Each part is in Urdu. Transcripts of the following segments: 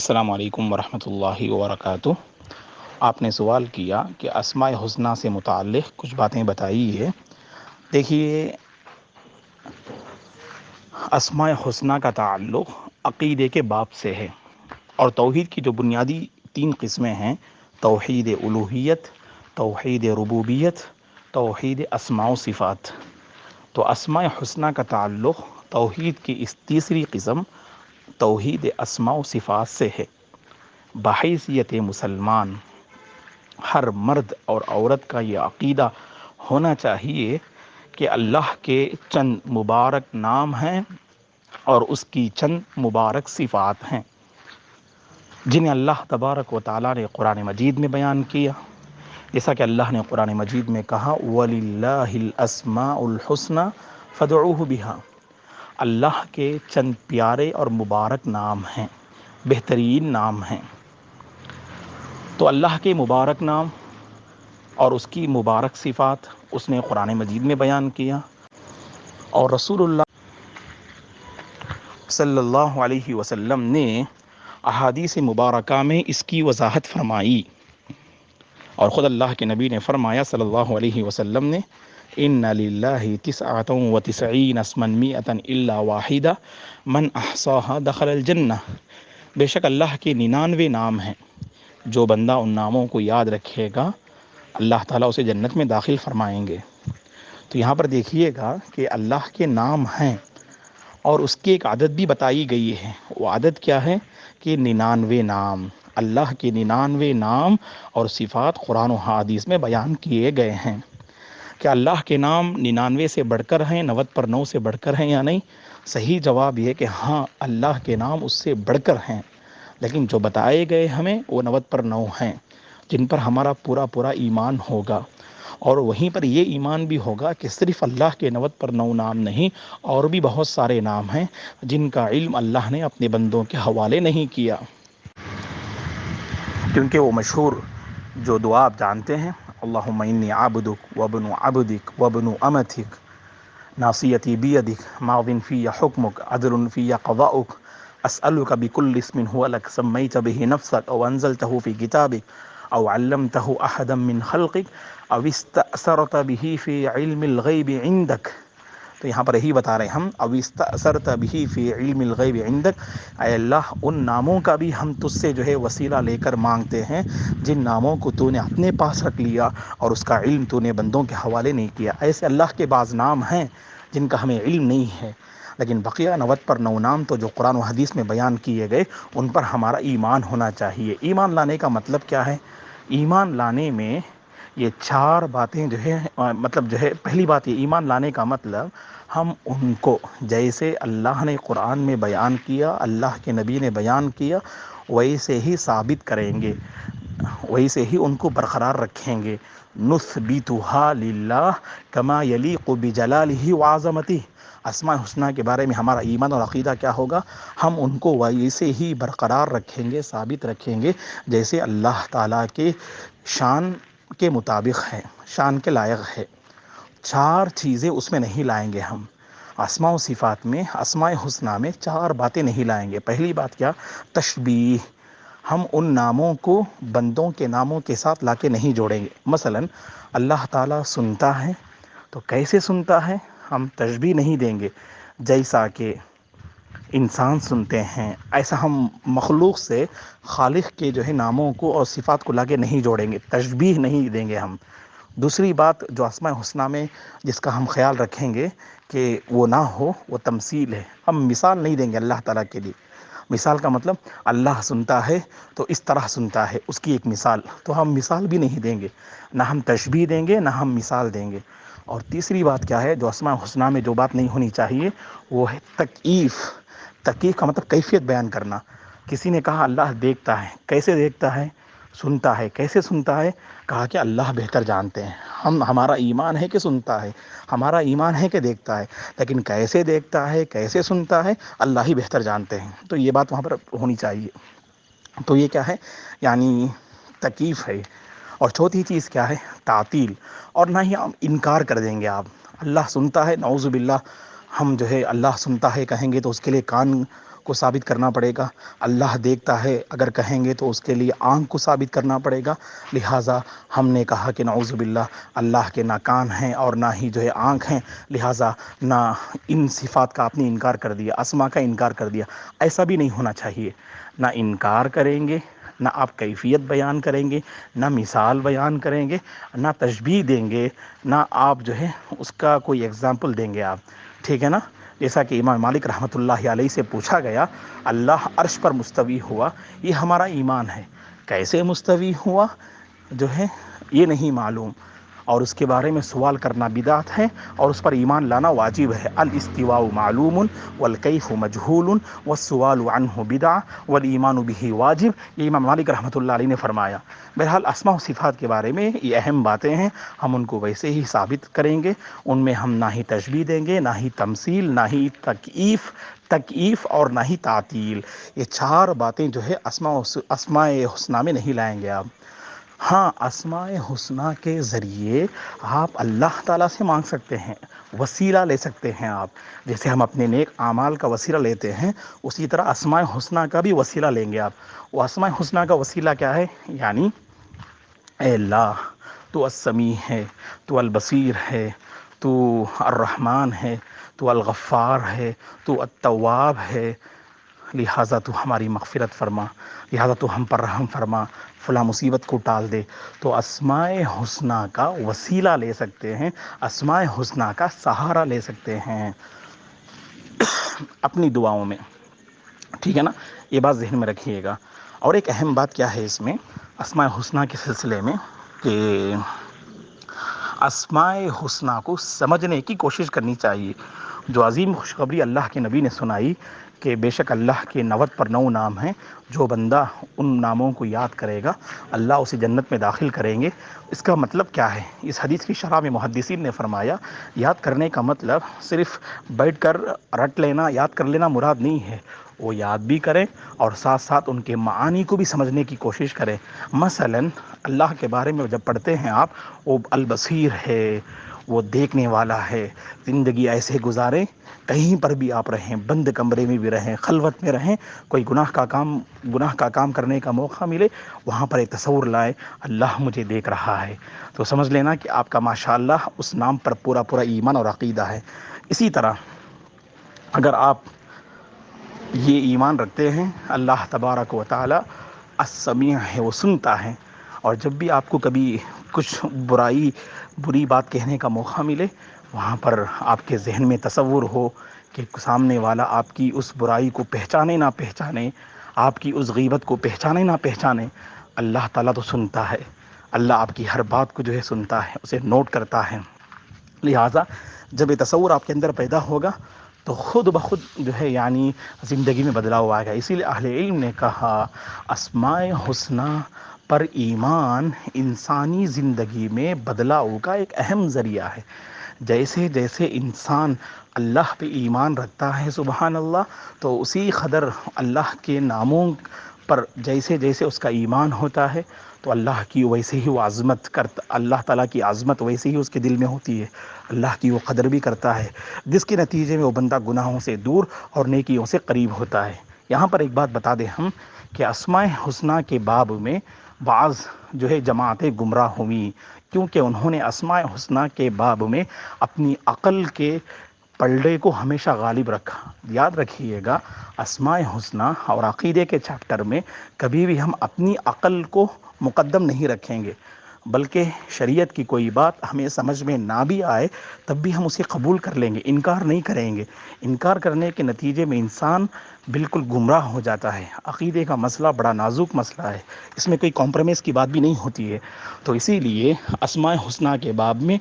السلام علیکم ورحمۃ اللہ وبرکاتہ۔ آپ نے سوال کیا کہ اسماء حسنہ سے متعلق کچھ باتیں بتائیے۔ دیکھیے، اسماء حسنہ کا تعلق عقیدے کے باب سے ہے، اور توحید کی جو بنیادی 3 قسمیں ہیں: توحید الوہیت، توحید ربوبیت، توحید اسماء و صفات۔ تو اسماء حسنہ کا تعلق توحید کی اس تیسری قسم توحید اسماء و صفات سے ہے۔ بحیثیت مسلمان ہر مرد اور عورت کا یہ عقیدہ ہونا چاہیے کہ اللہ کے چند مبارک نام ہیں اور اس کی چند مبارک صفات ہیں، جنہیں اللہ تبارک و تعالیٰ نے قرآن مجید میں بیان کیا، جیسا کہ اللہ نے قرآن مجید میں کہا وَلِلَّهِ الْأَسْمَاءُ الْحُسْنَى فَادْعُوهُ بِهَا۔ اللہ کے چند پیارے اور مبارک نام ہیں، بہترین نام ہیں۔ تو اللہ کے مبارک نام اور اس کی مبارک صفات اس نے قرآن مجید میں بیان کیا، اور رسول اللہ صلی اللہ علیہ وسلم نے احادیث مبارکہ میں اس کی وضاحت فرمائی، اور خود اللہ کے نبی نے فرمایا صلی اللہ علیہ وسلم نے ان للہ 99 اسما 100 الا واحدہ من احصاها دخل الجنہ۔ بے شک اللہ کے 99 نام ہیں، جو بندہ ان ناموں کو یاد رکھے گا اللہ تعالیٰ اسے جنت میں داخل فرمائیں گے۔ تو یہاں پر دیکھیے گا کہ اللہ کے نام ہیں اور اس کی ایک عدد بھی بتائی گئی ہے۔ وہ عدد کیا ہے کہ 99 نام، اللہ کے 99 نام اور صفات قرآن و حدیث میں بیان کیے گئے ہیں۔ کیا اللہ کے نام 99 سے بڑھ کر ہیں، 90 پر 9 سے بڑھ کر ہیں یا نہیں؟ صحیح جواب یہ کہ ہاں، اللہ کے نام اس سے بڑھ کر ہیں، لیکن جو بتائے گئے ہمیں وہ 90 پر 9 ہیں، جن پر ہمارا پورا ایمان ہوگا۔ اور وہیں پر یہ ایمان بھی ہوگا کہ صرف اللہ کے 90 پر 9 نام نہیں، اور بھی بہت سارے نام ہیں جن کا علم اللہ نے اپنے بندوں کے حوالے نہیں کیا، کیونکہ وہ مشہور جو دعا آپ جانتے ہیں، اللہم انی عبدک وابن عبدک وابن امتک ناصیتی بیدک ماض فی حکمک عدل فی قضاؤک اسألک بکل اسم هو لک سمیت به نفسک او انزلته فی کتابک او علمته احدا من خلقک او استأثرت به فی علم الغیب عندک۔ تو یہاں پر یہی بتا رہے ہیں ہم، او استأثرت به فی علم الغیب عندک، اے اللہ ان ناموں کا بھی ہم تجھ سے جو ہے وسیلہ لے کر مانگتے ہیں جن ناموں کو تو نے اپنے پاس رکھ لیا اور اس کا علم تو نے بندوں کے حوالے نہیں کیا۔ ایسے اللہ کے بعض نام ہیں جن کا ہمیں علم نہیں ہے، لیکن بقیہ 90 پر 9 نام تو جو قرآن و حدیث میں بیان کیے گئے ان پر ہمارا ایمان ہونا چاہیے۔ ایمان لانے کا مطلب کیا ہے؟ ایمان لانے میں یہ 4 باتیں جو ہے مطلب جو ہے، پہلی بات یہ ایمان لانے کا مطلب ہم ان کو جیسے اللہ نے قرآن میں بیان کیا، اللہ کے نبی نے بیان کیا، ویسے ہی ثابت کریں گے، ویسے ہی ان کو برقرار رکھیں گے۔ نثبتها للہ کما یلیق بجلالہ وعظمتہ۔ اسماء حسنہ کے بارے میں ہمارا ایمان اور عقیدہ کیا ہوگا؟ ہم ان کو ویسے ہی برقرار رکھیں گے، ثابت رکھیں گے جیسے اللہ تعالیٰ کے شان کے مطابق ہے، شان کے لائق ہے۔ 4 چیزیں اس میں نہیں لائیں گے ہم۔ اسماء و صفات میں، اسماء حسنہ میں 4 باتیں نہیں لائیں گے۔ پہلی بات کیا؟ تشبیہ۔ ہم ان ناموں کو بندوں کے ناموں کے ساتھ لا کے نہیں جوڑیں گے۔ مثلا اللہ تعالیٰ سنتا ہے، تو کیسے سنتا ہے؟ ہم تشبیہ نہیں دیں گے، جیسا کہ انسان سنتے ہیں ایسا ہم مخلوق سے خالق کے جو ہے ناموں کو اور صفات کو لا کے نہیں جوڑیں گے، تشبیہ نہیں دیں گے ہم۔ دوسری بات جو اسماء حسنہ میں جس کا ہم خیال رکھیں گے کہ وہ نہ ہو، وہ تمثیل ہے۔ ہم مثال نہیں دیں گے اللہ تعالیٰ کے لیے۔ مثال کا مطلب اللہ سنتا ہے تو اس طرح سنتا ہے، اس کی ایک مثال، تو ہم مثال بھی نہیں دیں گے، نہ ہم تشبیہ دیں گے، نہ ہم مثال دیں گے۔ اور تیسری بات کیا ہے جو اسماء حسنہ میں جو بات نہیں ہونی چاہیے، وہ ہے تکییف۔ تکییف کا مطلب کیفیت بیان کرنا۔ کسی نے کہا اللہ دیکھتا ہے، کیسے دیکھتا ہے؟ سنتا ہے، کیسے سنتا ہے؟ کہا کہ اللہ بہتر جانتے ہیں۔ ہمارا ایمان ہے کہ سنتا ہے، ہمارا ایمان ہے کہ دیکھتا ہے، لیکن کیسے دیکھتا ہے، کیسے سنتا ہے، اللہ ہی بہتر جانتے ہیں۔ تو یہ بات وہاں پر ہونی چاہیے۔ تو یہ کیا ہے؟ یعنی تکییف ہے۔ اور چوتھی چیز کیا ہے؟ تعطیل۔ اور نہ ہی ہم انکار کر دیں گے آپ اللہ سنتا ہے، نعوذ باللہ ہم جو ہے اللہ سنتا ہے کہیں گے تو اس کے لیے کان کو ثابت کرنا پڑے گا، اللہ دیکھتا ہے اگر کہیں گے تو اس کے لیے آنکھ کو ثابت کرنا پڑے گا۔ لہٰذا ہم نے کہا کہ نعوذ باللہ اللہ کے نہ کان ہیں اور نہ ہی جو ہے آنکھ ہیں، لہٰذا نہ ان صفات کا آپ نے انکار کر دیا، اسما کا انکار کر دیا۔ ایسا بھی نہیں ہونا چاہیے، نہ انکار کریں گے، نہ آپ کیفیت بیان کریں گے، نہ مثال بیان کریں گے، نہ تشبیہ دیں گے، نہ آپ جو ہے اس کا کوئی ایگزامپل دیں گے آپ، ٹھیک ہے نا؟ جیسا کہ امام مالک رحمۃ اللہ علیہ سے پوچھا گیا، اللہ عرش پر مستوی ہوا، یہ ہمارا ایمان ہے، کیسے مستوی ہوا جو ہے یہ نہیں معلوم، اور اس کے بارے میں سوال کرنا بدعت ہے اور اس پر ایمان لانا واجب ہے۔ الاستواء معلوم والکیف مجہول والسؤال عنہ بدعہ والایمان بہ واجب، یہ امام مالک رحمۃ اللہ علیہ نے فرمایا۔ بہرحال اسماء و صفات کے بارے میں یہ اہم باتیں ہیں، ہم ان کو ویسے ہی ثابت کریں گے، ان میں ہم نہ ہی تشبیہ دیں گے، نہ ہی تمثیل، نہ ہی تکییف اور نہ ہی تعطیل، یہ چار باتیں جو ہے اسماء حسنہ میں نہیں لائیں گے آپ۔ ہاں، اسماء حسنہ کے ذریعے آپ اللہ تعالیٰ سے مانگ سکتے ہیں، وسیلہ لے سکتے ہیں آپ، جیسے ہم اپنے نیک اعمال کا وسیلہ لیتے ہیں، اسی طرح اسماء حسنہ کا بھی وسیلہ لیں گے آپ۔ وہ اسماء حسنہ کا وسیلہ کیا ہے؟ یعنی اے اللہ تو السمیع ہے، تو البصیر ہے، تو الرحمن ہے، تو الغفار ہے، تو التواب ہے، لہٰذا تو ہماری مغفرت فرما، لہٰذا تو ہم پر رحم فرما، فلاں مصیبت کو ٹال دے۔ تو اسماء حسنہ کا وسیلہ لے سکتے ہیں، اسماء حسنہ کا سہارا لے سکتے ہیں اپنی دعاؤں میں، ٹھیک ہے نا؟ یہ بات ذہن میں رکھیے گا۔ اور ایک اہم بات کیا ہے اس میں اسماء حسنہ کے سلسلے میں، کہ اسماء حسنہ کو سمجھنے کی کوشش کرنی چاہیے۔ جو عظیم خوشخبری اللہ کے نبی نے سنائی کہ بے شک اللہ کے 90 نام ہیں، جو بندہ ان ناموں کو یاد کرے گا اللہ اسے جنت میں داخل کریں گے۔ اس کا مطلب کیا ہے؟ اس حدیث کی شرح میں محدثین نے فرمایا، یاد کرنے کا مطلب صرف بیٹھ کر رٹ لینا، یاد کر لینا مراد نہیں ہے، وہ یاد بھی کریں اور ساتھ ساتھ ان کے معانی کو بھی سمجھنے کی کوشش کریں۔ مثلا اللہ کے بارے میں جب پڑھتے ہیں آپ، وہ البصیر ہے، وہ دیکھنے والا ہے، زندگی ایسے گزاریں کہیں پر بھی آپ رہیں، بند کمرے میں بھی رہیں، خلوت میں رہیں، کوئی گناہ کا کام کرنے کا موقع ملے، وہاں پر ایک تصور لائے اللہ مجھے دیکھ رہا ہے، تو سمجھ لینا کہ آپ کا ماشاءاللہ اس نام پر پورا ایمان اور عقیدہ ہے۔ اسی طرح اگر آپ یہ ایمان رکھتے ہیں اللہ تبارک و تعالی السمیع ہے، وہ سنتا ہے، اور جب بھی آپ کو کبھی کچھ بری بات کہنے کا موقع ملے، وہاں پر آپ کے ذہن میں تصور ہو کہ سامنے والا آپ کی اس برائی کو پہچانے نہ پہچانے، آپ کی اس غیبت کو پہچانے نہ پہچانے، اللہ تعالیٰ تو سنتا ہے، اللہ آپ کی ہر بات کو جو ہے سنتا ہے، اسے نوٹ کرتا ہے۔ لہٰذا جب یہ تصور آپ کے اندر پیدا ہوگا تو خود بخود جو ہے یعنی زندگی میں بدلاؤ آئے گا۔ اسی لیے اہل علم نے کہا اسماء حسنہ پر ایمان انسانی زندگی میں بدلاؤ کا ایک اہم ذریعہ ہے۔ جیسے جیسے انسان اللہ پہ ایمان رکھتا ہے سبحان اللہ، تو اسی قدر اللہ کے ناموں پر جیسے جیسے اس کا ایمان ہوتا ہے تو اللہ کی ویسے ہی وہ عظمت کرتا، اللہ تعالیٰ کی عظمت ویسے ہی اس کے دل میں ہوتی ہے، اللہ کی وہ قدر بھی کرتا ہے، جس کے نتیجے میں وہ بندہ گناہوں سے دور اور نیکیوں سے قریب ہوتا ہے۔ یہاں پر ایک بات بتا دیں ہم کہ اسماء حسنہ کے باب میں بعض جو ہے جماعتیں گمراہ ہوئیں، کیونکہ انہوں نے اسماء حسنہ کے باب میں اپنی عقل کے پلڑے کو ہمیشہ غالب رکھا۔ یاد رکھیے گا اسماء حسنہ اور عقیدے کے چیپٹر میں کبھی بھی ہم اپنی عقل کو مقدم نہیں رکھیں گے، بلکہ شریعت کی کوئی بات ہمیں سمجھ میں نہ بھی آئے تب بھی ہم اسے قبول کر لیں گے، انکار نہیں کریں گے۔ انکار کرنے کے نتیجے میں انسان بالکل گمراہ ہو جاتا ہے۔ عقیدے کا مسئلہ بڑا نازک مسئلہ ہے، اس میں کوئی کمپرومائز کی بات بھی نہیں ہوتی ہے۔ تو اسی لیے اسماء حسنہ کے باب میں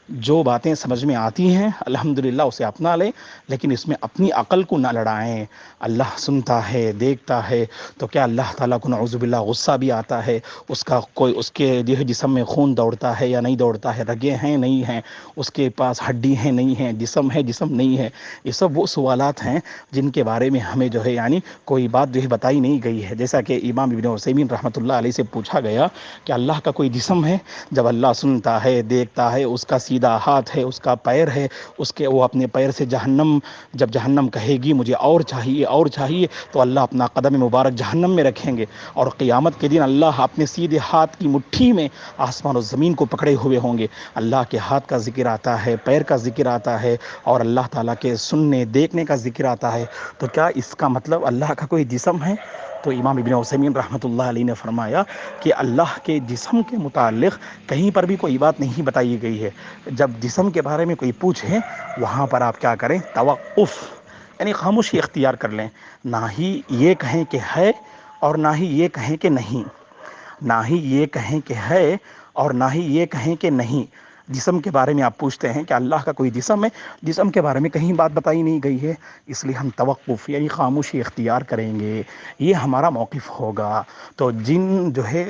جو باتیں سمجھ میں آتی ہیں الحمدللہ اسے اپنا لیں، لیکن اس میں اپنی عقل کو نہ لڑائیں۔ اللہ سنتا ہے، دیکھتا ہے، تو کیا اللہ تعالیٰ کو نعوذ باللہ غصہ بھی آتا ہے؟ اس کے جو ہے جسم میں خون دوڑتا ہے یا نہیں دوڑتا ہے؟ رگیں ہیں نہیں ہیں؟ اس کے پاس ہڈی ہیں نہیں ہیں؟ جسم ہے جسم نہیں ہے؟ یہ سب وہ سوالات ہیں جن کے بارے میں ہمیں جو ہے یعنی کوئی بات جو ہے بتائی نہیں گئی ہے۔ جیسا کہ امام ابن عثیمین رحمۃ اللہ علیہ سے پوچھا گیا کہ اللہ کا کوئی جسم ہے؟ جب اللہ سنتا ہے، دیکھتا ہے، اس کا سیدھا ہاتھ ہے، اس کا پیر ہے، اس کے وہ اپنے پیر سے جہنم، جب جہنم کہے گی مجھے اور چاہیے اور چاہیے، تو اللہ اپنا قدم مبارک جہنم میں رکھیں گے، اور قیامت کے دن اللہ اپنے سیدھے ہاتھ کی مٹھی میں آسمان و زمین کو پکڑے ہوئے ہوں گے۔ اللہ کے ہاتھ کا ذکر آتا ہے، پیر کا ذکر آتا ہے، اور اللہ تعالیٰ کے سننے دیکھنے کا ذکر آتا ہے، تو کیا اس کا مطلب اللہ کا کوئی جسم ہے؟ تو امام ابن عثیمین رحمۃ اللہ علیہ نے فرمایا کہ اللہ کے جسم کے متعلق کہیں پر بھی کوئی بات نہیں بتائی گئی ہے۔ جب جسم کے بارے میں کوئی پوچھے، وہاں پر آپ کیا کریں؟ توقف، یعنی خاموشی اختیار کر لیں، نہ ہی یہ کہیں کہ ہے اور نہ ہی یہ کہیں کہ نہیں، نہ ہی یہ کہیں کہ ہے اور نہ ہی یہ کہیں کہ نہیں۔ جسم کے بارے میں آپ پوچھتے ہیں کہ اللہ کا کوئی جسم ہے، جسم کے بارے میں کہیں بات بتائی نہیں گئی ہے، اس لیے ہم توقف یعنی خاموشی اختیار کریں گے، یہ ہمارا موقف ہوگا۔ تو جن جو ہے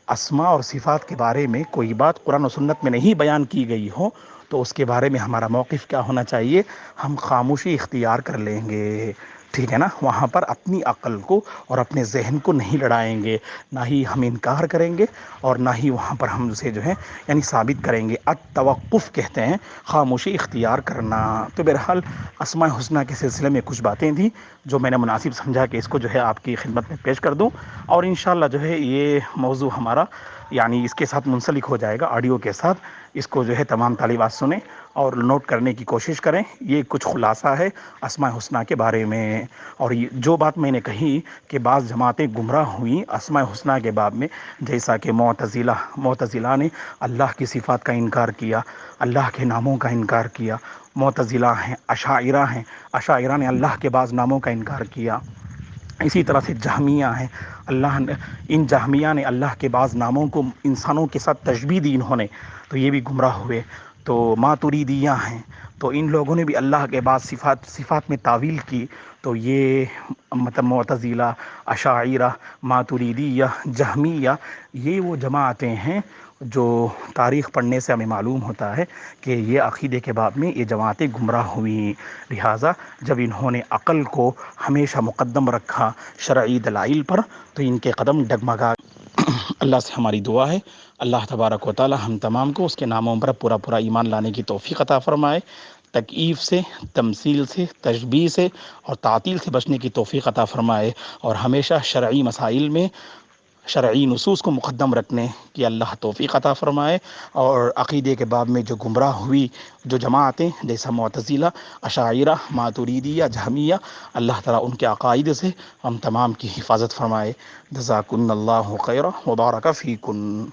اسماء اور صفات کے بارے میں کوئی بات قرآن و سنت میں نہیں بیان کی گئی ہو، تو اس کے بارے میں ہمارا موقف کیا ہونا چاہیے؟ ہم خاموشی اختیار کر لیں گے، ٹھیک ہے نا؟ وہاں پر اپنی عقل کو اور اپنے ذہن کو نہیں لڑائیں گے، نہ ہی ہم انکار کریں گے اور نہ ہی وہاں پر ہم اسے جو ہے یعنی ثابت کریں گے۔ التوقف کہتے ہیں خاموشی اختیار کرنا۔ تو بہرحال اسماء حسنیٰ کے سلسلے میں کچھ باتیں تھیں جو میں نے مناسب سمجھا کہ اس کو جو ہے آپ کی خدمت میں پیش کر دوں، اور انشاءاللہ جو ہے یہ موضوع ہمارا یعنی اس کے ساتھ منسلک ہو جائے گا آڈیو کے ساتھ، اس کو جو ہے تمام طالبات سنیں اور نوٹ کرنے کی کوشش کریں۔ یہ کچھ خلاصہ ہے اسماء حسنیٰ کے بارے میں، اور جو بات میں نے کہی کہ بعض جماعتیں گمراہ ہوئیں اسماء حسنیٰ کے باب میں، جیسا کہ معتزلہ نے اللہ کی صفات کا انکار کیا، اللہ کے ناموں کا انکار کیا، معتزلہ ہیں، اشاعرہ نے اللہ کے بعض ناموں کا انکار کیا، اسی طرح سے جہمیہ ہیں، ان جہمیہ نے اللہ کے بعض ناموں کو انسانوں کے ساتھ تشبیہ دی انہوں نے، تو یہ بھی گمراہ ہوئے۔ تو ماتریدیہ ہیں، تو ان لوگوں نے بھی اللہ کے بعض صفات میں تعویل کی، تو یہ مطلب معتزلہ، اشاعرہ، ماتریدیہ، جہمیہ، یہ وہ جماعتیں ہیں جو تاریخ پڑھنے سے ہمیں معلوم ہوتا ہے کہ یہ عقیدے کے باب میں یہ جماعتیں گمراہ ہوئیں۔ لہٰذا جب انہوں نے عقل کو ہمیشہ مقدم رکھا شرعی دلائل پر، تو ان کے قدم ڈگمگا۔ اللہ سے ہماری دعا ہے اللہ تبارک و تعالی ہم تمام کو اس کے ناموں پر پورا ایمان لانے کی توفیق عطا فرمائے، تکییف سے، تمثیل سے، تشبیہ سے اور تعطیل سے بچنے کی توفیق عطا فرمائے، اور ہمیشہ شرعی مسائل میں شرعی نصوص کو مقدم رکھنے کی اللہ توفیق عطا فرمائے، اور عقیدے کے باب میں جو گمراہ ہوئی جو جماعتیں جیسا معتزلہ، اشاعرہ، ماتریدیہ، جہمیہ، اللہ تعالیٰ ان کے عقائد سے ہم تمام کی حفاظت فرمائے۔ جزاکن اللہ خیرا وبارک فیکن۔